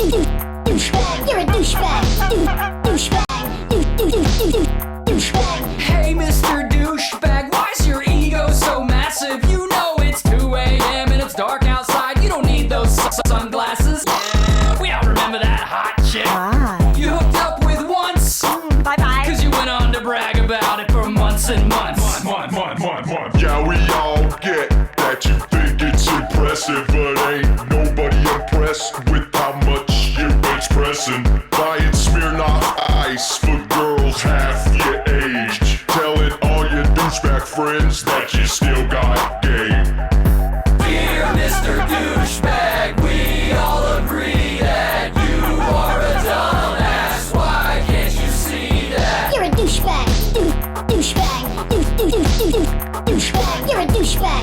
Douchebag, you're a douchebag. Douchebag. Hey, Mr. Douchebag, why's your ego so massive? You know it's 2 a.m. and it's dark outside. You don't need those sunglasses. Yeah, we all remember that hot chick you hooked up with once. Bye-bye. Cause you went on to brag about it for months and months. Yeah, we all get that you think it's impressive, but ain't nobody impressed with how much you're expressing. Buying Smirnoff Ice for girls half your age. Telling all your douchebag friends that you still got game. Dear Mr. Douchebag, we all agree that you are a dumbass. Why can't you see that? You're a douchebag. Douchebag. Douchebag. You're a douchebag.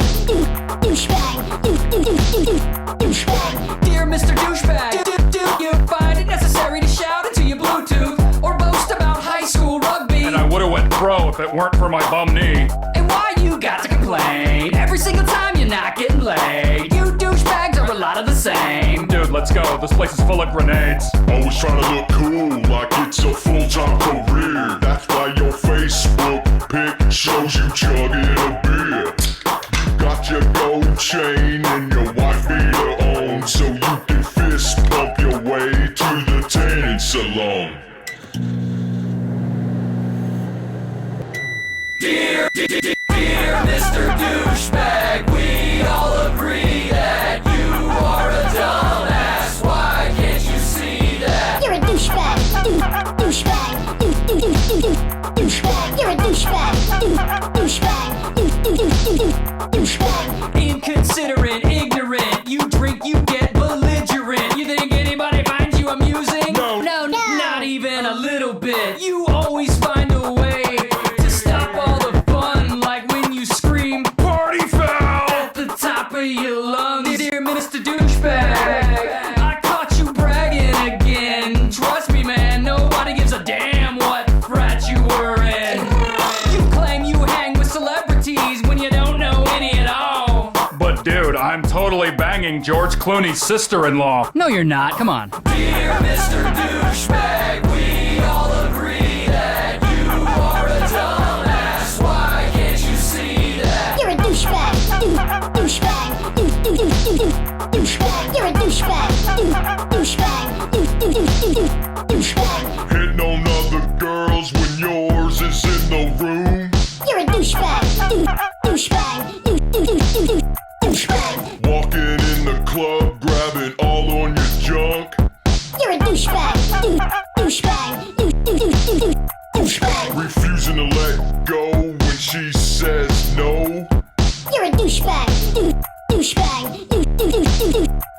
Douchebag. Dear Mr. Douchebag, do you find it necessary to shout into your Bluetooth or boast about high school rugby? And I would've went pro if it weren't for my bum knee. And why you got to complain every single time you're not getting laid? You douchebags are a lot of the same. Dude, let's go. This place is full of grenades. Always trying to look cool like it's a full-time career. That's why your Facebook pic shows you chugging a beer. You got your gold chain and your wife beater on, so you can fist pump your way to the tanning salon. Dear Mr. Douchebag, we all agree that you are a dumbass. Why can't you see that? You're a douchebag. Douchebag. Douchebag. You're a douchebag. Douchebag. Inconsiderate, ignorant, you drink, you get belligerent. You think anybody finds you amusing? No. Not even a little bit. You always find a way to stop all the fun, like when you scream Party foul! at the top of your lungs. Dear Mr. Douchebag, I caught you bragging again. Trust me, man, nobody gives a damn what frat you were in. You claim you hang with celebrities when you don't know any at all. But dude, I'm totally banging George Clooney's sister-in-law. No, you're not. Come on. Dear Mr. Douchebag, we all agree that you are a dumbass. Why can't you see that? You're a douchebag. Douchebag. Douchebag. You're a douchebag. Douchebag. Hitting on other girls when yours is in the room. You're a douchebag. Douchebag. Douchebag. Walking in the club, grabbing all on your junk. You're a douchebag. Douchebag. Douchebag. Refusing to let go when she says no. You're a douchebag. Douchebag.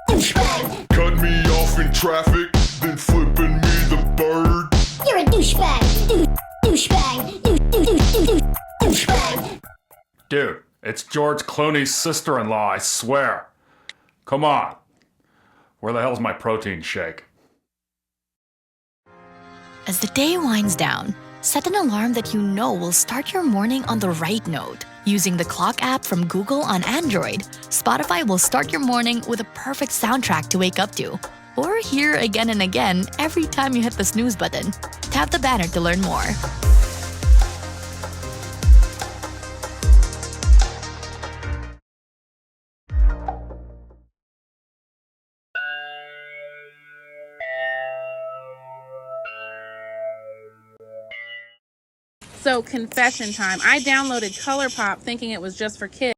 Douchebag. Cut me off in traffic, then flipping me the bird. You're a douchebag. Douchebag. Douchebag. Dude, it's George Clooney's sister-in-law, I swear. Come on. Where the hell's my protein shake? As the day winds down, set an alarm that you know will start your morning on the right note. Using the Clock app from Google on Android, Spotify will start your morning with a perfect soundtrack to wake up to. Or hear again and again every time you hit the snooze button. Tap the banner to learn more. So, confession time. I downloaded ColourPop thinking it was just for kids.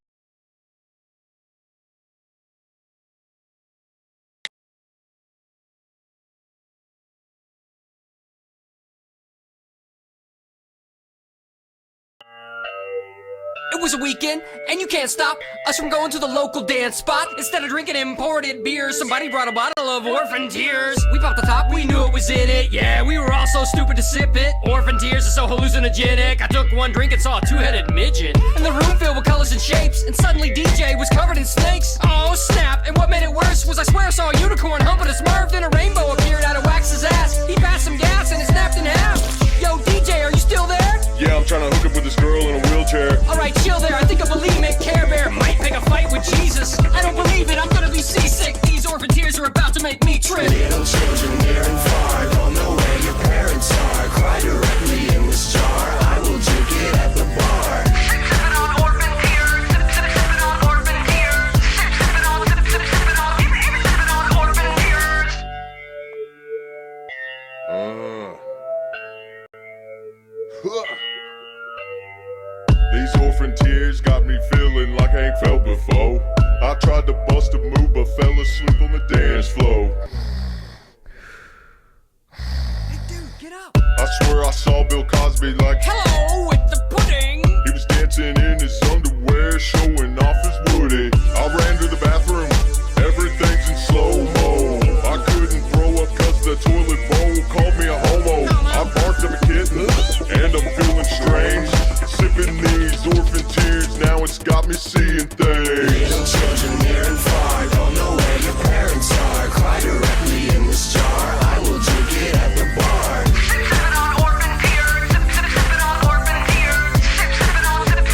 It was a weekend, and you can't stop us from going to the local dance spot. Instead of drinking imported beer, somebody brought a bottle of Orphan Tears. We popped the top, we knew it was in it. Yeah, we were all so stupid to sip it. Orphan Tears is so hallucinogenic. I took one drink and saw a two-headed midget. And the room filled with colors and shapes, and suddenly DJ was covered in snakes. Oh, snap. And what made it worse was I swear I saw a unicorn humping a Smurf, and a rainbow appeared out of Wax's ass. He passed some gas and it snapped in half. Yo, DJ, are you still there? Yeah, I'm trying to hook up with this girl in a wheelchair. Alright, chill there. I think a bulimic Care Bear might pick a fight with Jesus. I don't believe it. I'm gonna be seasick. These orphan tears are about to make me trip. Little children children near and far don't know where your parents are. Cry directly in this jar. I will drink it at the bar. Sippin' on orphan tears. Sippin' on orphan tears. Sippin' on orphan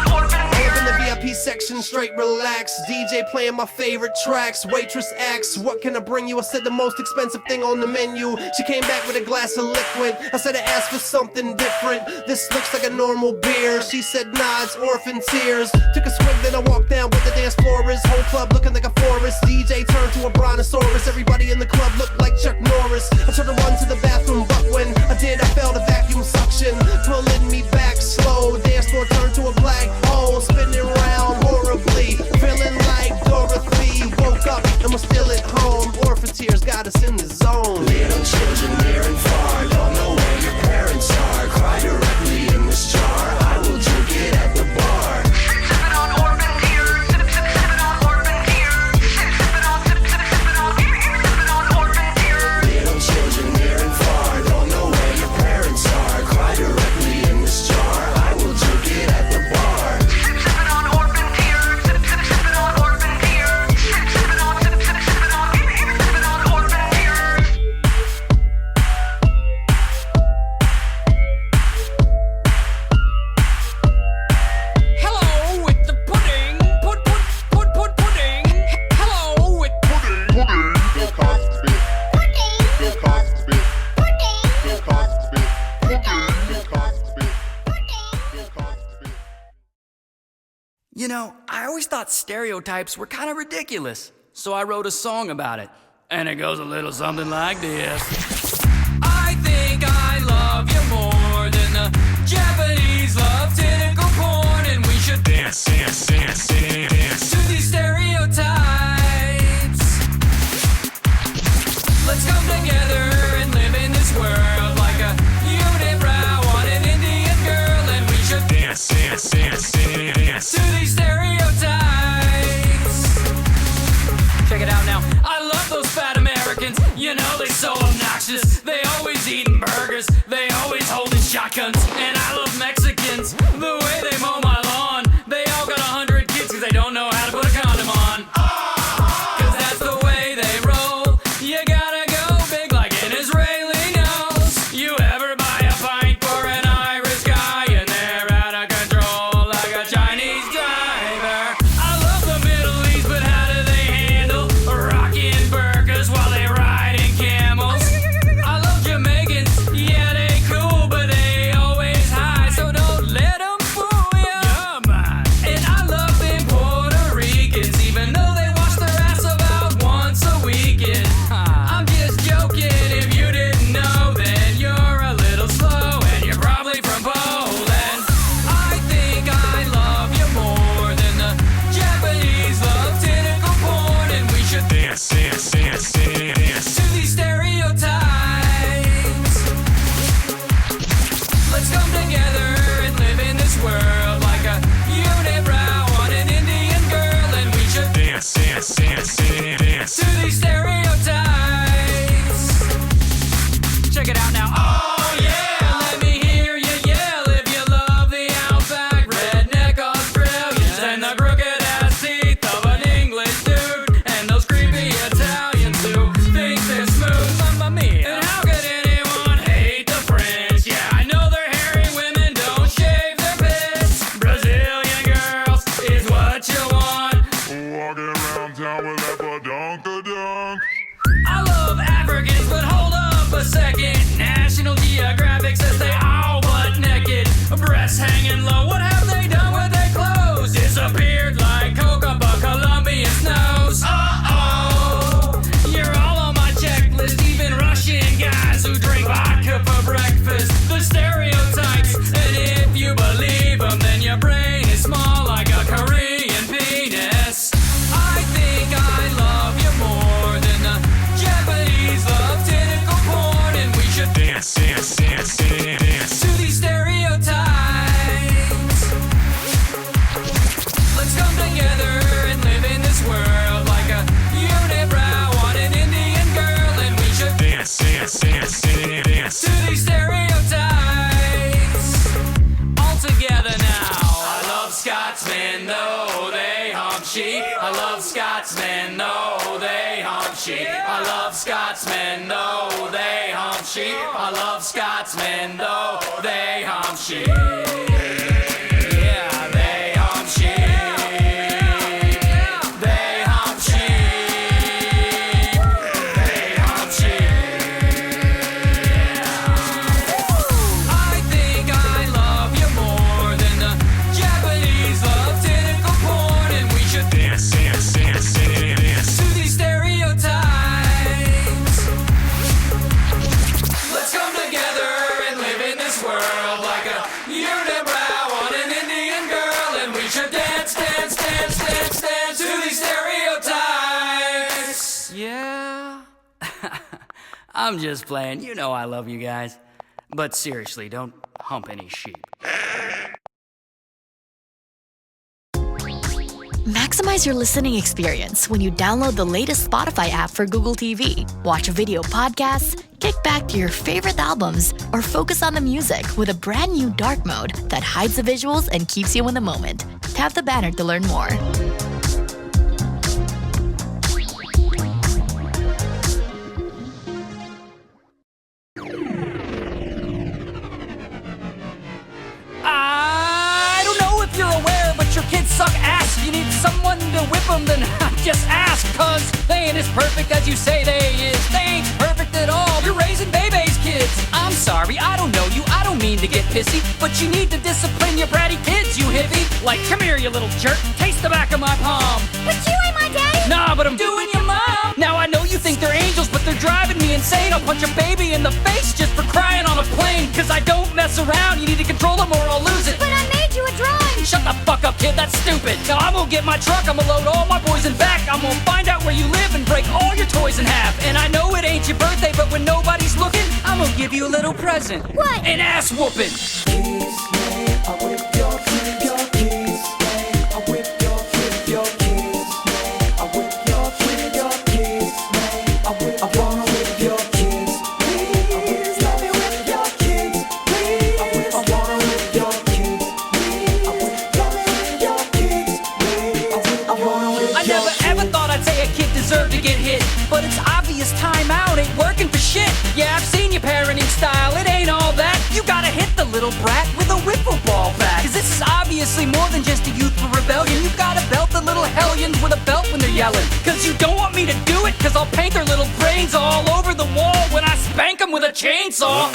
All up in the tears. VIP section, straight relax. DJ playing my favorite tracks. Waitress asks, what can I bring you? I said the most expensive thing on the menu. She came back with a glass of liquid. I said I asked for something different. This looks like a normal beer. She said, nah, it's orphan tears. Took a swig, then I walked down where the dance floor is. Whole club looking like a forest. DJ turned to a brontosaurus. Everybody in the club looked like Chuck Norris. I tried to run to the bathroom, but when I did, I felt a vacuum suction pulling me back slow. Dance floor turned to a black hole, spinning round horribly, feeling like Dorothy. Woke up and was still at home. Orphan tears got us in the zone. Little children near and far don't know where your parents are. Cry directly in this jar. I will drink it at the bar. Sippin' on orphan tears. Sippin' on orphan tears. Sippin' on orphan tears. Little children near and far don't know where your parents are. Cry directly in this jar. I will drink it at the bar. Sippin' on orphan tears. Sippin' on orphan tears. Sippin' on orphan tears. Hello with the pudding. Pudding. Hello with Bill Cosby. Bill Cosby. Bill Cosby. Bill Cosby. Bill Cosby. You know, I always thought stereotypes were kind of ridiculous, so I wrote a song about it. And it goes a little something like this. I think I love you more than the Japanese love tentacle porn, and we should dance to these stereotypes. Let's come together and live in this world like a unibrow on an Indian girl, and we should dance to these stereotypes. Check it out now. I love those fat Americans. You know they so obnoxious. They always eating burgers. They always holding shotguns. And I love Mexicans. The way they mow my lawn. They all got 100 sheep. I love Scotsmen, no, they hump sheep. I love Scotsmen, no, they hump sheep. I love Scotsmen, no, they hump sheep. Yeah, they hump sheep. They hump sheep. They hump sheep. I think I love you more than the Japanese love tentacle porn, and we should dance to these stereotypes. Let's come together and live in this world like a unibrow on an Indian girl, and we should dance to these stereotypes. Yeah. I'm just playing. You know I love you guys. But seriously, don't hump any sheep. Maximize your listening experience when you download the latest Spotify app for Google TV. Watch video podcasts, kick back to your favorite albums, or focus on the music with a brand new dark mode that hides the visuals and keeps you in the moment. Tap the banner to learn more. I don't know if you're aware, but your kids suck ass. If you need someone to whip them, then just ask. Cause they ain't as perfect as you say they is. They ain't perfect at all. You're raising babies, kids. I'm sorry, I don't know you. I don't mean to get pissy, but you need to discipline your bratty kids, you hippie. Like, come here, you little jerk. Taste the back of my palm. But you ain't my daddy. Nah, but I'm doing your mom. Now I know you think they're angels, but they're driving me insane. I'll punch a baby in the face just for crying on a plane. Cause I don't mess around. You need to control them or I'll lose it. But I made you a drawing. Shut the fuck up, kid, that's stupid. Now I'm gonna get my truck, I'm gonna load all my boys in back. I'm gonna find out where you live and break all your toys in half. And I know it ain't your birthday, but when nobody's looking, I'm gonna give you a little present. What? An ass whooping. I never ever thought I'd say a kid deserved to get hit, but it's obvious time out ain't working for shit. Yeah, I've seen your parenting style, it ain't all that. You gotta hit the little brat with a wiffle ball bat. Cause this is obviously more than just a youthful rebellion. You gotta belt the little hellions with a belt when they're yelling. Cause you don't want me to do it, cause I'll paint their little brains all over the wall when I spank them with a chainsaw.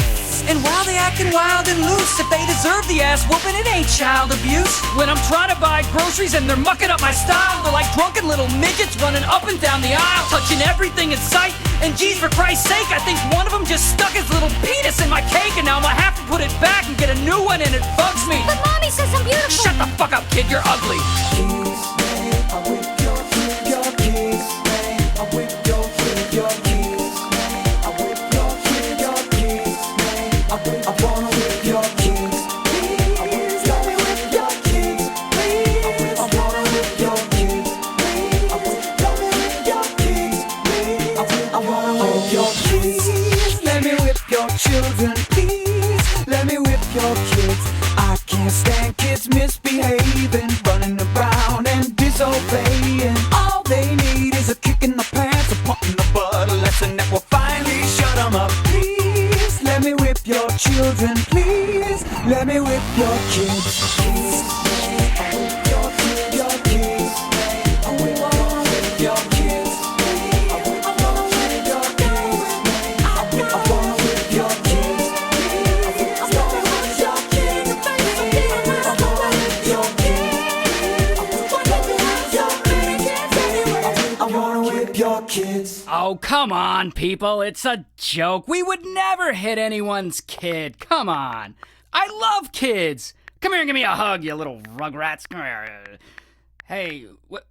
And while they acting wild and loose, if they deserve the ass whooping, it ain't child abuse. When I'm trying to buy groceries and they're mucking up my style, they're like drunken little midgets running up and down the aisle, touching everything in sight. And geez, for Christ's sake, I think one of them just stuck his little penis in my cake, and now I'm gonna have to put it back and get a new one, and it bugs me. But Mommy says I'm beautiful. Shut the fuck up, kid, you're ugly. Children, please let me whip your kids. I can't stand kids misbehaving, running around and disobeying. All they need is a kick in the pants, a pump in the butt, a lesson that will finally shut them up. Please let me whip your children. Please let me whip your kids. Please let me whip your kids. Your kids. I wanna whip your kids. I wanna whip your kids. I wanna whip your kids. I wanna whip your kids. I wanna whip your kids. I wanna whip your kids. Oh, come on, people. It's a joke. We would never hit anyone's kid. Come on. I love kids. Come here and give me a hug, you little rugrats. Come here. Hey, what